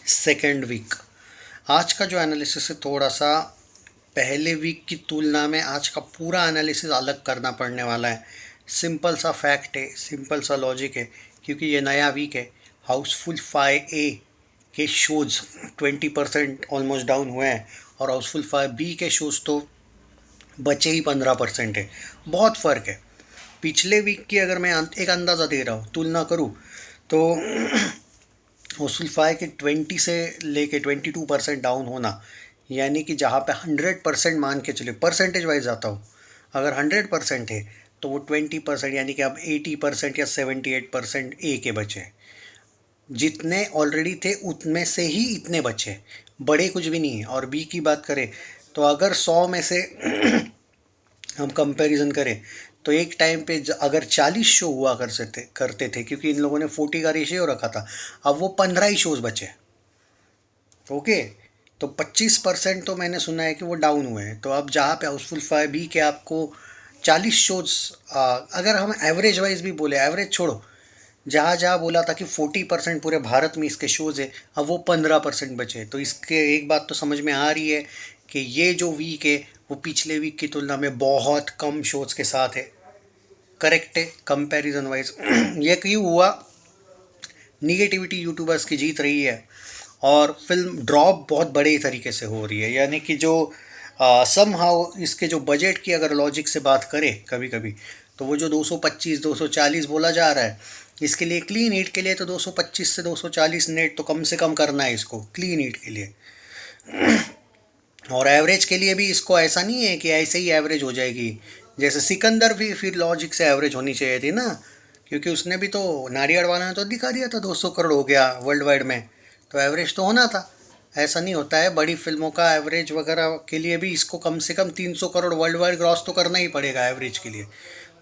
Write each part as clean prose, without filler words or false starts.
Second week. आज का जो एनालिसिस है थोड़ा सा पहले वीक की तुलना में आज का पूरा एनालिसिस अलग करना पड़ने वाला है। सिंपल सा फैक्ट है, सिंपल सा लॉजिक है, क्योंकि ये नया वीक है। हाउसफुल 5A के शोज़ 20% ऑलमोस्ट डाउन हुए हैं और हाउसफुल 5B के शोज़ तो बचे ही 15% है। बहुत फ़र्क है। पिछले वीक की अगर मैं एक अंदाज़ा दे रहा हूँ, तुलना करूँ तो हाउसफुल 5 के 20 से लेके 22% डाउन होना, यानी कि जहाँ पे 100% मान के चले, परसेंटेज वाइज आता हूँ, अगर 100% है तो वो 20% यानी कि अब 80% या 78% ए के बचे। जितने ऑलरेडी थे उतने से ही इतने बचे, बड़े कुछ भी नहीं है। और बी की बात करें तो अगर 100 में से हम कंपैरिजन करें तो एक टाइम पे अगर 40 शो हुआ करते थे, क्योंकि इन लोगों ने 40 का रेशियो रखा था, अब वो 15 ही शोज़ बचे। ओके, तो 25% तो मैंने सुना है कि वो डाउन हुए हैं। तो अब जहाँ पे हाउसफुल 5B के आपको 40 शोज़, अगर हम एवरेज वाइज भी बोले, एवरेज छोड़ो, जहाँ जहाँ बोला था कि 40% पूरे भारत में इसके शोज़ है, अब वो 15% बचे। तो इसके एक बात तो समझ में आ रही है कि ये जो वीक है वो पिछले वीक की तुलना में बहुत कम शोज़ के साथ है। करेक्ट है कंपैरिजन वाइज। ये क्यों हुआ? निगेटिविटी यूट्यूबर्स की जीत रही है और फिल्म ड्रॉप बहुत बड़े तरीके से हो रही है। यानी कि जो सम हाउ इसके जो बजट की अगर लॉजिक से बात करें कभी कभी, तो वो जो 225 240 बोला जा रहा है, इसके लिए क्लीन हीट के लिए तो 225 से 240 नेट तो कम से कम करना है इसको क्लीन हीट के लिए। और एवरेज के लिए भी इसको ऐसा नहीं है कि ऐसे ही एवरेज हो जाएगी। जैसे सिकंदर भी फिर लॉजिक से एवरेज होनी चाहिए थी ना, क्योंकि उसने भी तो, नारियल वाला ने तो दिखा दिया था 200 करोड़ हो गया वर्ल्ड वाइड में, तो एवरेज तो होना था। ऐसा नहीं होता है, बड़ी फिल्मों का एवरेज वगैरह के लिए भी इसको कम से कम 300 करोड़ वर्ल्ड वाइड क्रॉस तो करना ही पड़ेगा एवरेज के लिए,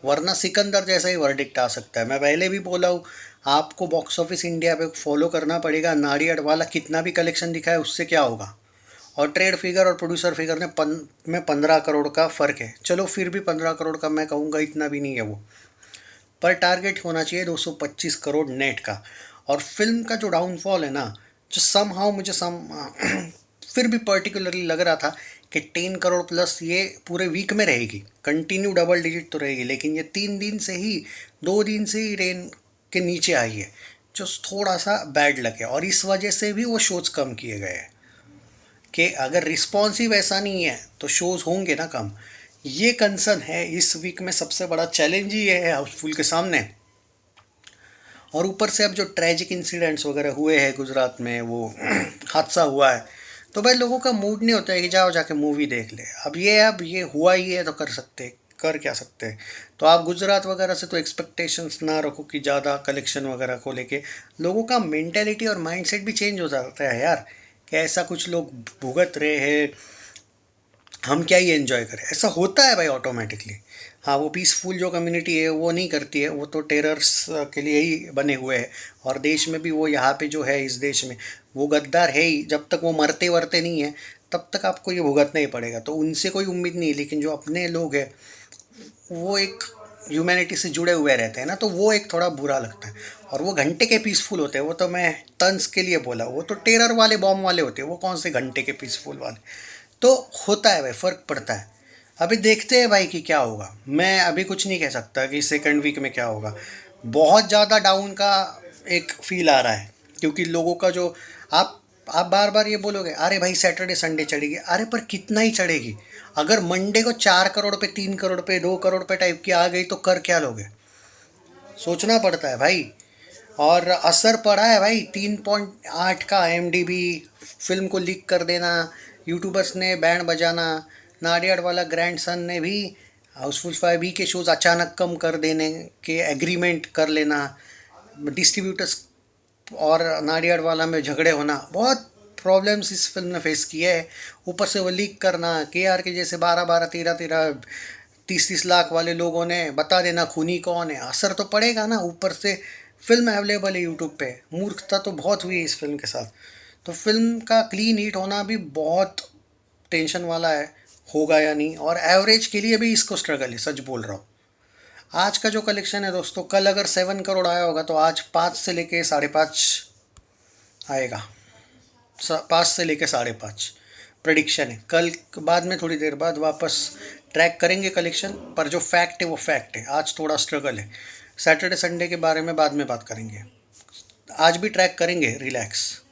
वरना सिकंदर जैसा ही वर्डिक्ट आ सकता है। मैं पहले भी बोला हूँ, आपको बॉक्स ऑफिस इंडिया पे फॉलो करना पड़ेगा। नारियल वाला कितना भी कलेक्शन दिखाए उससे क्या होगा, और ट्रेड फिगर और प्रोड्यूसर फिगर में 15 करोड़ का फ़र्क है। चलो फिर भी 15 करोड़ का मैं कहूँगा इतना भी नहीं है वो, पर टारगेट होना चाहिए 225 करोड़ नेट का। और फिल्म का जो डाउनफॉल है ना, जो सम हाउ मुझे फिर भी पर्टिकुलरली लग रहा था कि 10 करोड़ प्लस ये पूरे वीक में रहेगी, कंटिन्यू डबल डिजिट तो रहेगी, लेकिन ये 3 दिन से ही, 2 दिन से ही रेन के नीचे आई है, जो थोड़ा सा बैड लगे। और इस वजह से भी वो शोज़ कम किए गए हैं कि अगर रिस्पॉन्सिव ऐसा नहीं है तो शोज़ होंगे ना कम। ये कंसर्न है इस वीक में, सबसे बड़ा चैलेंज ही ये है हाउसफुल के सामने। और ऊपर से अब जो ट्रेजिक इंसिडेंट्स वगैरह हुए हैं गुजरात में, वो हादसा हुआ है, तो भाई लोगों का मूड नहीं होता है कि जाओ जाके मूवी देख ले। अब ये हुआ ही है तो कर क्या सकते हैं। तो आप गुजरात वगैरह से तो एक्सपेक्टेशंस ना रखो कि ज़्यादा कलेक्शन वगैरह को लेके। लोगों का मेंटेलिटी और माइंडसेट भी चेंज हो जाता है यार, कि ऐसा कुछ लोग भुगत रहे हैं, हम क्या ही एंजॉय करें। ऐसा होता है भाई ऑटोमेटिकली। हाँ, वो पीसफुल जो कम्युनिटी है वो नहीं करती है, वो तो टेरर्स के लिए ही बने हुए हैं। और देश में भी वो, यहाँ पे जो है इस देश में, वो गद्दार है ही। जब तक वो मरते वरते नहीं है तब तक आपको ये भुगतना ही पड़ेगा। तो उनसे कोई उम्मीद नहीं है, लेकिन जो अपने लोग हैं वो एक ह्यूमैनिटी से जुड़े हुए रहते हैं ना, तो वो एक थोड़ा बुरा लगता है। और वो घंटे के पीसफुल होते हैं, वो तो मैं तंज के लिए बोला, वो तो टेरर वाले बॉम्ब वाले होते हैं, वो कौन से घंटे के पीसफुल वाले। तो होता है भाई, फ़र्क पड़ता है। अभी देखते हैं भाई कि क्या होगा। मैं अभी कुछ नहीं कह सकता कि सेकंड वीक में क्या होगा। बहुत ज़्यादा डाउन का एक फील आ रहा है, क्योंकि लोगों का जो, आप बार बार ये बोलोगे अरे भाई सैटरडे संडे चढ़ेगी, अरे पर कितना ही चढ़ेगी। अगर मंडे को 4 करोड़ पे, 3 करोड़ पे, 2 करोड़ पे टाइप की आ गई तो कर क्या लोगे? सोचना पड़ता है भाई। और असर पड़ा है भाई, 3.8 का IMDb, फिल्म को लीक कर देना, यूट्यूबर्स ने बैंड बजाना, नाडियाड वाला ग्रैंडसन ने भी हाउसफुल 5B के शोज़ अचानक कम कर देने के एग्रीमेंट कर लेना, डिस्ट्रीब्यूटर्स और नाडियाड वाला में झगड़े होना, बहुत प्रॉब्लम्स इस फिल्म ने फेस किए है। ऊपर से वो लीक करना, KR के जैसे 12-12, 13-13, 30-30 लाख वाले लोगों ने बता देना खूनी कौन है, असर तो पड़ेगा ना। ऊपर से फिल्म अवेलेबल है यूट्यूब पे, मूर्खता तो बहुत हुई है इस फिल्म के साथ। तो फिल्म का क्लीन हिट होना भी बहुत टेंशन वाला है, होगा या नहीं। और एवरेज के लिए भी इसको स्ट्रगल है, सच बोल रहा हूँ। आज का जो कलेक्शन है दोस्तों, कल अगर 7 करोड़ आया होगा तो आज 5 से लेके 5.5 आएगा। 5 से लेके 5.5 प्रेडिक्शन है। कल बाद में थोड़ी देर बाद वापस ट्रैक करेंगे कलेक्शन, पर जो फैक्ट है वो फैक्ट है। आज थोड़ा स्ट्रगल है। सैटरडे संडे के बारे में बाद में बात करेंगे। आज भी ट्रैक करेंगे, रिलैक्स।